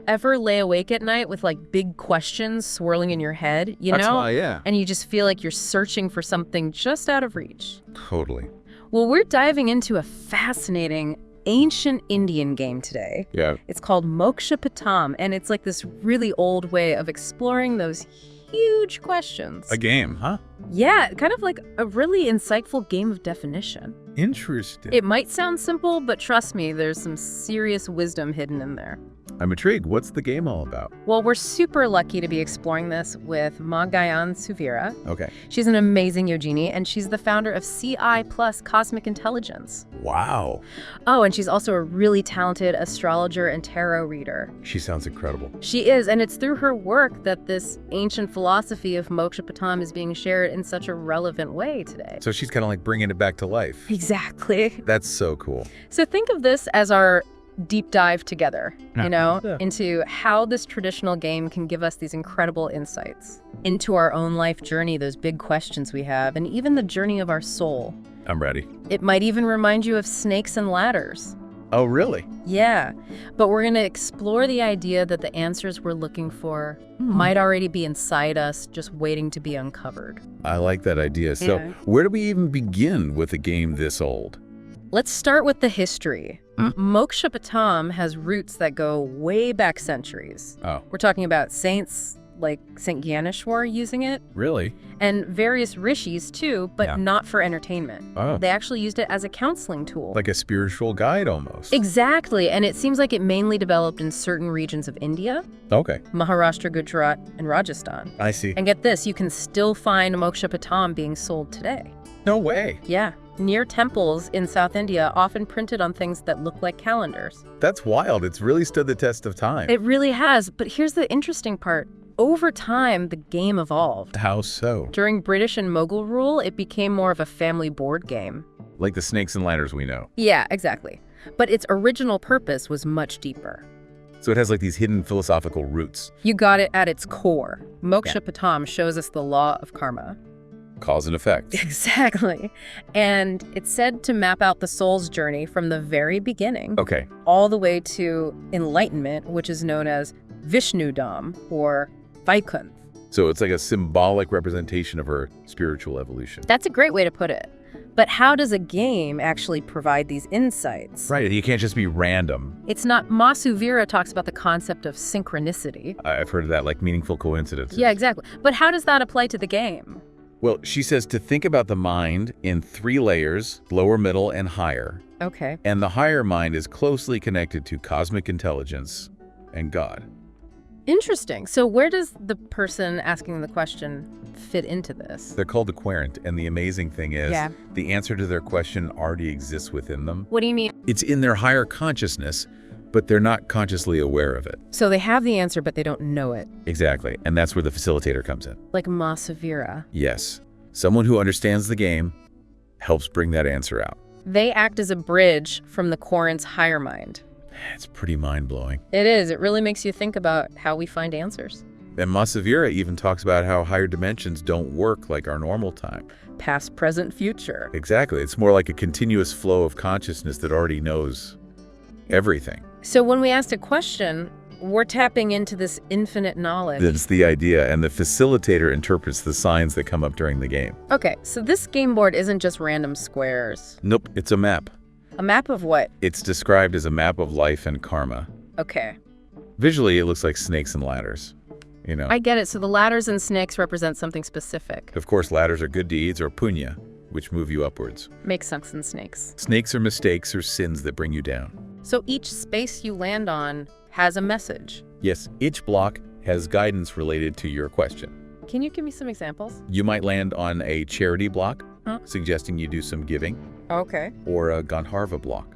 Ever lay awake at night with like big questions swirling in your head, you know? That's why, yeah. And you just feel like you're searching for something just out of reach. Totally. Well, we're diving into a fascinating ancient Indian game today. Yeah. It's called Moksha Patam, and it's like this really old way of exploring those huge questions. A game, huh? Yeah, kind of like a really insightful game of definition. Interesting. It might sound simple, but trust me, there's some serious wisdom hidden in there. I'm intrigued. What's the game all about? Well, we're super lucky to be exploring this with Maa Gyaan Suveera. Okay. She's an amazing yogini, and she's the founder of CI Plus Cosmic Intelligence. Wow. Oh, and she's also a really talented astrologer and tarot reader. She sounds incredible. She is, and it's through her work that this ancient philosophy of Moksha Patam is being shared in such a relevant way today. So she's kind of like bringing it back to life. Exactly. That's so cool. So think of this as our deep dive together, Yeah. you know, Yeah. into how this traditional game can give us these incredible insights into our own life journey, those big questions we have, and even the journey of our soul. I'm ready. It might even remind you of snakes and ladders. Oh, really? Yeah, but we're going to explore the idea that the answers we're looking for might already be inside us, just waiting to be uncovered. I like that idea. So Yeah. where do we even begin with a game this old? Let's start with the history. Moksha Patam has roots that go way back centuries. Oh, We're talking about saints like Saint Gyaneshwar using it, really? and various rishis too, but Yeah. not for entertainment. Oh, They actually used it as a counseling tool. like a spiritual guide almost. Exactly, and it seems like it mainly developed in certain regions of India, Okay. Maharashtra, Gujarat, and Rajasthan. I see. And get this, you can still find Moksha Patam being sold today. No way. Yeah, near temples in South India, often printed on things that look like calendars. That's wild. It's really stood the test of time. It really has, but here's the interesting part. Over time, the game evolved. How so? During British and Mughal rule, it became more of a family board game. Like the snakes and ladders we know. Yeah, exactly. But its original purpose was much deeper. So it has like these hidden philosophical roots. You got it at its core. Moksha Patam shows us the law of karma. Cause and effect. Exactly. And it's said to map out the soul's journey from the very beginning Okay. all the way to enlightenment, which is known as Vishnudham or Vaikuntha. So it's like a symbolic representation of her spiritual evolution. That's a great way to put it. But how does a game actually provide these insights? Right. You can't just be random. It's not. Maa Suveera talks about the concept of synchronicity. I've heard of that, like meaningful coincidences. Yeah, exactly. But how does that apply to the game? Well, she says to think about the mind in 3 layers, lower, middle, and higher. Okay. And the higher mind is closely connected to cosmic intelligence and God. Interesting. So where does the person asking the question fit into this? They're called the querent, and the amazing thing is Yeah. the answer to their question already exists within them. What do you mean? It's in their higher consciousness, but they're not consciously aware of it. So they have the answer, but they don't know it. Exactly, and that's where the facilitator comes in. Like Maa Suveera. Yes, someone who understands the game helps bring that answer out. They act as a bridge from the querent's higher mind. It's pretty mind-blowing. It is. It really makes you think about how we find answers. And Maa Suveera even talks about how higher dimensions don't work like our normal time. Past, present, future. Exactly. It's more like a continuous flow of consciousness that already knows everything. So when we asked a question, we're tapping into this infinite knowledge. That's the idea, and the facilitator interprets the signs that come up during the game. Okay, so this game board isn't just random squares. Nope, it's a map. A map of what? It's described as a map of life and karma. Okay. Visually, it looks like snakes and ladders. You know, I get it. So the ladders and snakes represent something specific. of course, ladders are good deeds or punya, which move you upwards. Makes sense in snakes. Snakes are mistakes or sins that bring you down. So each space you land on has a message. Yes, each block has guidance related to your question. Can you give me some examples? You might land on a charity block, Huh? suggesting you do some giving, Okay. or a Gandharva block.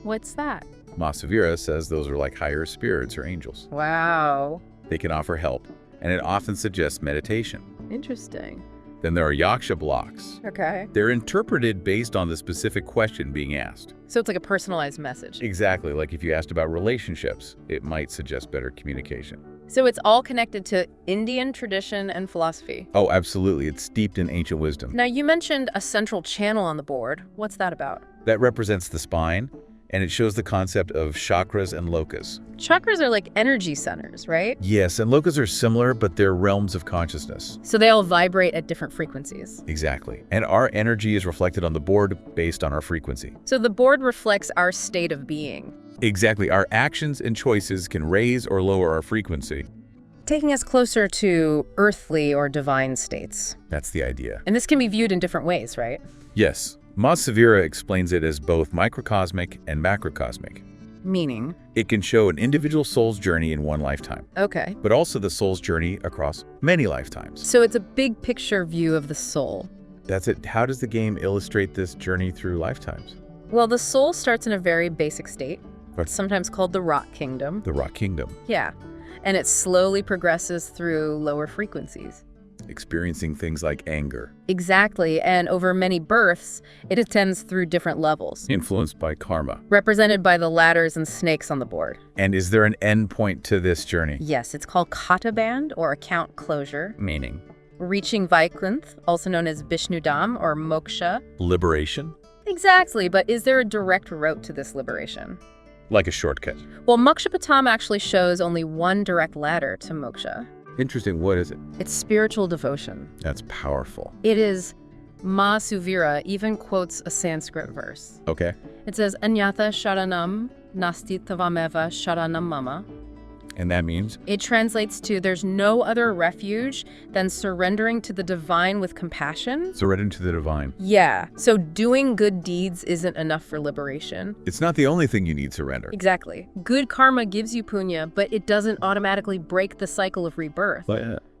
What's that? Maa Suveera says those are like higher spirits or angels. Wow. They can offer help, and it often suggests meditation. Interesting. Then there are yaksha blocks. Okay. They're interpreted based on the specific question being asked. So it's like a personalized message. Exactly, like if you asked about relationships, it might suggest better communication. So it's all connected to Indian tradition and philosophy. Oh, absolutely. It's steeped in ancient wisdom. Now, you mentioned a central channel on the board. What's that about? That represents the spine, And it shows the concept of chakras and lokas. Chakras are like energy centers, right? Yes, and lokas are similar, but they're realms of consciousness. So they all vibrate at different frequencies. Exactly. And our energy is reflected on the board based on our frequency. So the board reflects our state of being. Exactly. Our actions and choices can raise or lower our frequency. Taking us closer to earthly or divine states. That's the idea. And this can be viewed in different ways, right? Yes. Maa Suveera explains it as both microcosmic and macrocosmic. Meaning? It can show an individual soul's journey in one lifetime, Okay. but also the soul's journey across many lifetimes. So it's a big picture view of the soul. That's it. How does the game illustrate this journey through lifetimes? Well, the soul starts in a very basic state, What? sometimes called the rock kingdom. The Rock Kingdom, Yeah. And it slowly progresses through lower frequencies. experiencing things like anger, Exactly. And over many births, it ascends through different levels, influenced by karma. represented by the ladders and snakes on the board. And is there an end point to this journey? Yes, it's called kata band or account closure. Meaning? Reaching Vaikuntha, also known as Vishnudham or Moksha. Liberation? Exactly, but is there a direct route to this liberation? Like a shortcut. Well, Moksha Patam actually shows only one direct ladder to moksha. Interesting. What is it? It's spiritual devotion. That's powerful. It is. Maa Suveera even quotes a Sanskrit verse. Okay. It says, Anyatha sharanam nasti tavameva sharanam mama. And that means? It translates to, there's no other refuge than surrendering to the divine with compassion. Surrender to the divine. Yeah, so doing good deeds isn't enough for liberation. It's not the only thing you need surrender. Exactly. Good karma gives you punya, but it doesn't automatically break the cycle of rebirth.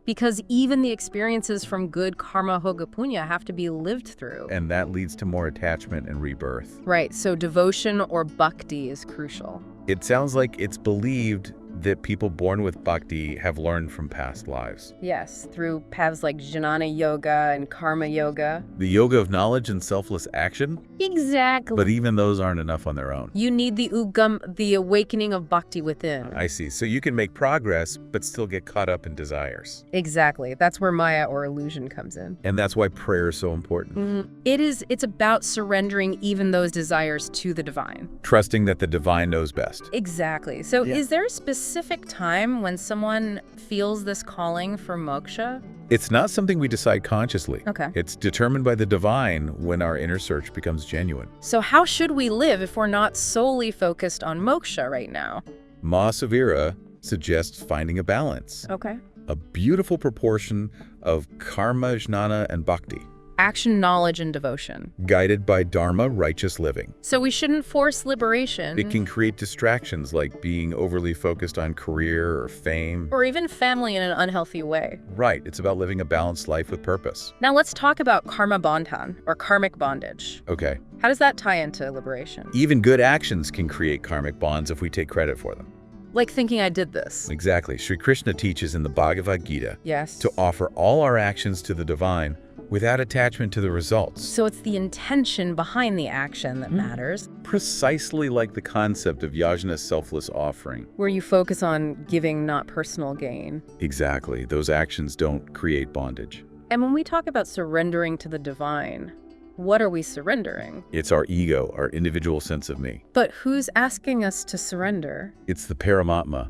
Because even the experiences from good karma hoga punya have to be lived through. And that leads to more attachment and rebirth. Right, so devotion or bhakti is crucial. It sounds like it's believed that people born with bhakti have learned from past lives. Yes, through paths like jnana yoga and karma yoga. The yoga of knowledge and selfless action? Exactly. But even those aren't enough on their own. You need the ugam, the awakening of bhakti within. I see. So you can make progress, but still get caught up in desires. Exactly. That's where Maya or illusion comes in. And that's why prayer is so important. It's about surrendering even those desires to the divine. Trusting that the divine knows best. Exactly. So Yeah. is there a specific time when someone feels this calling for moksha? It's not something we decide consciously. Okay. It's determined by the divine when our inner search becomes genuine. So how should we live if we're not solely focused on moksha right now? Maa Suveera suggests finding a balance, Okay. a beautiful proportion of karma, jnana, and bhakti, Action, knowledge, and devotion. guided by dharma, righteous living. So we shouldn't force liberation. It can create distractions like being overly focused on career or fame. Or even family in an unhealthy way. Right, it's about living a balanced life with purpose. Now let's talk about karma bandhan, or karmic bondage. Okay. How does that tie into liberation? Even good actions can create karmic bonds if we take credit for them. Like thinking I did this. Exactly. Sri Krishna teaches in the Bhagavad Gita Yes. to offer all our actions to the divine without attachment to the results. So it's the intention behind the action that matters, Precisely like the concept of yajna's selfless offering. where you focus on giving, not personal gain. Exactly. Those actions don't create bondage. And when we talk about surrendering to the divine, what are we surrendering? It's our ego, our individual sense of me. But who's asking us to surrender? It's the Paramatma,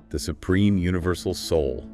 the supreme universal soul,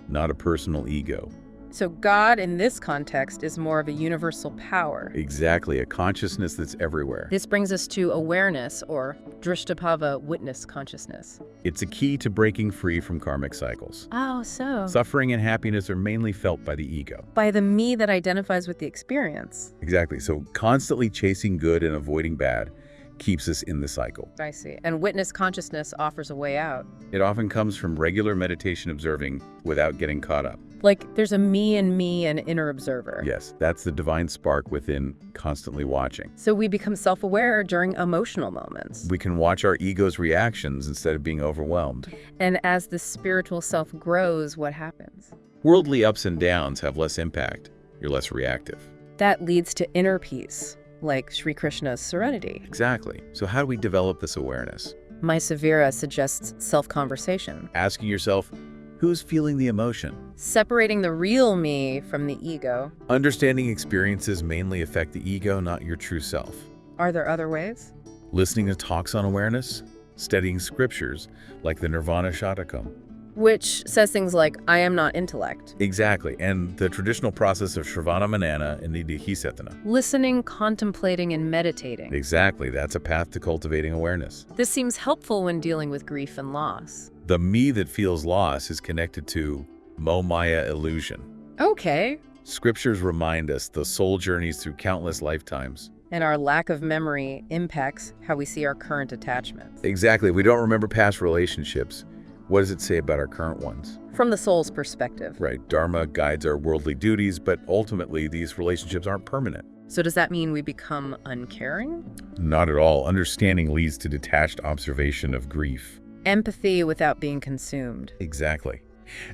not a personal ego. So God, in this context, is more of a universal power. Exactly, a consciousness that's everywhere. This brings us to awareness, or drishtapava, witness consciousness. It's a key to breaking free from karmic cycles. Oh, so Suffering and happiness are mainly felt by the ego. by the me that identifies with the experience. Exactly, so constantly chasing good and avoiding bad keeps us in the cycle. I see. And witness consciousness offers a way out. It often comes from regular meditation observing without getting caught up. Like there's a me and me and inner observer. Yes, that's the divine spark within, constantly watching. So we become self-aware during emotional moments. We can watch our ego's reactions instead of being overwhelmed. And as the spiritual self grows, what happens? Worldly ups and downs have less impact. You're less reactive. That leads to inner peace, like Sri Krishna's serenity. Exactly. So how do we develop this awareness? Maa Suveera suggests self-conversation. Asking yourself, who's feeling the emotion? Separating the real me from the ego. Understanding experiences mainly affect the ego, not your true self. Are there other ways? listening to talks on awareness, studying scriptures like the Nirvana Shatakam. Which says things like, I am not intellect. Exactly, and the traditional process of Shravana Manana and Nidhisetana. Listening, contemplating, and meditating. Exactly, that's a path to cultivating awareness. This seems helpful when dealing with grief and loss. The me that feels loss is connected to Maya illusion. Okay. Scriptures remind us the soul journeys through countless lifetimes. And our lack of memory impacts how we see our current attachments. Exactly, we don't remember past relationships. What does it say about our current ones? From the soul's perspective. Right, Dharma guides our worldly duties, but ultimately these relationships aren't permanent. So does that mean we become uncaring? Not at all. Understanding leads to detached observation of grief. Empathy without being consumed. Exactly.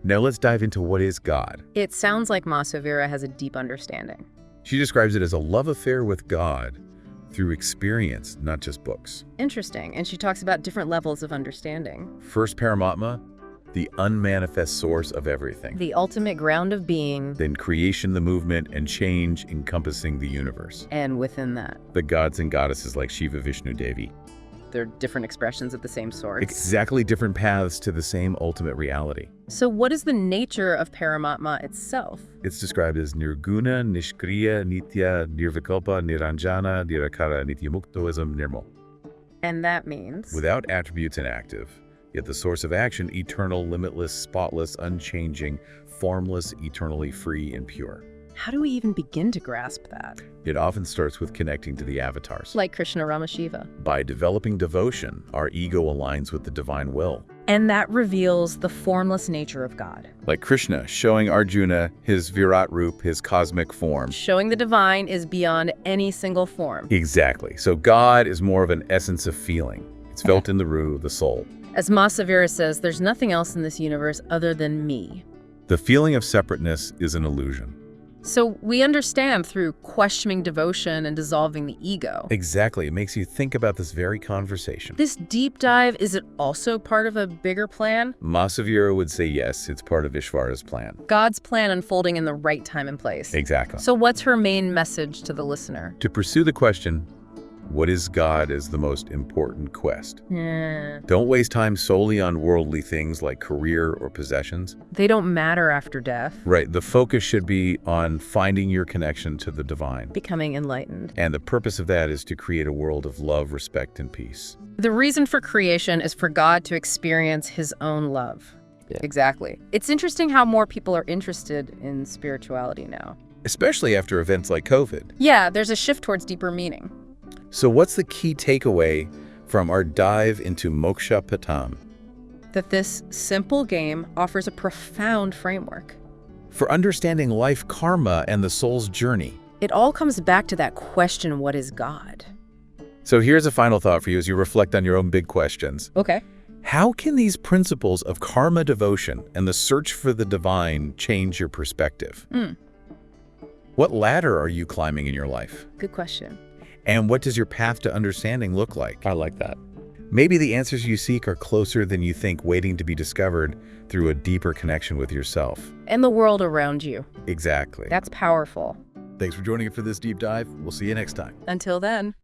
Now let's dive into what is God. It sounds like Maa Suveera has a deep understanding. She describes it as a love affair with God through experience, not just books. Interesting, and she talks about different levels of understanding. First, Paramatma, the unmanifest source of everything. The ultimate ground of being. Then creation, the movement, and change encompassing the universe. And within that. The gods and goddesses like Shiva, Vishnu, Devi. They're different expressions of the same source. Exactly different paths to the same ultimate reality. So what is the nature of Paramatma itself? It's described as Nirguna, Nishkriya, Nitya, Nirvikalpa, Niranjana, Nirakara, Nityamuktoism, Nirmal. And that means? Without attributes and active, yet the source of action, eternal, limitless, spotless, unchanging, formless, eternally free and pure. How do we even begin to grasp that? It often starts with connecting to the avatars. Like Krishna, Rama, Shiva. By developing devotion, our ego aligns with the divine will. And that reveals the formless nature of God. Like Krishna showing Arjuna his Virat Roop, his cosmic form. Showing the divine is beyond any single form. Exactly. So God is more of an essence of feeling. It's felt in the root of the soul. As Maa Suveera says, there's nothing else in this universe other than me. The feeling of separateness is an illusion. So we understand through questioning devotion and dissolving the ego. Exactly. It makes you think about this very conversation. This deep dive, is it also part of a bigger plan? Maa Suveera would say yes, it's part of Ishvara's plan. God's plan unfolding in the right time and place. Exactly. So what's her main message to the listener? To pursue the question, what is God, is the most important quest. Don't waste time solely on worldly things like career or possessions. They don't matter after death. Right. The focus should be on finding your connection to the divine. Becoming enlightened. And the purpose of that is to create a world of love, respect, and peace. The reason for creation is for God to experience his own love. Yeah. Exactly. It's interesting how more people are interested in spirituality now. Especially after events like COVID. Yeah, there's a shift towards deeper meaning. So what's the key takeaway from our dive into Moksha Patam? That this simple game offers a profound framework. For understanding life karma and the soul's journey. It all comes back to that question, what is God? So here's a final thought for you as you reflect on your own big questions. Okay. How can these principles of karma devotion and the search for the divine change your perspective? What ladder are you climbing in your life? Good question. And what does your path to understanding look like? I like that. Maybe the answers you seek are closer than you think, waiting to be discovered through a deeper connection with yourself. And the world around you. Exactly. That's powerful. Thanks for joining us for this deep dive. We'll see you next time. Until then.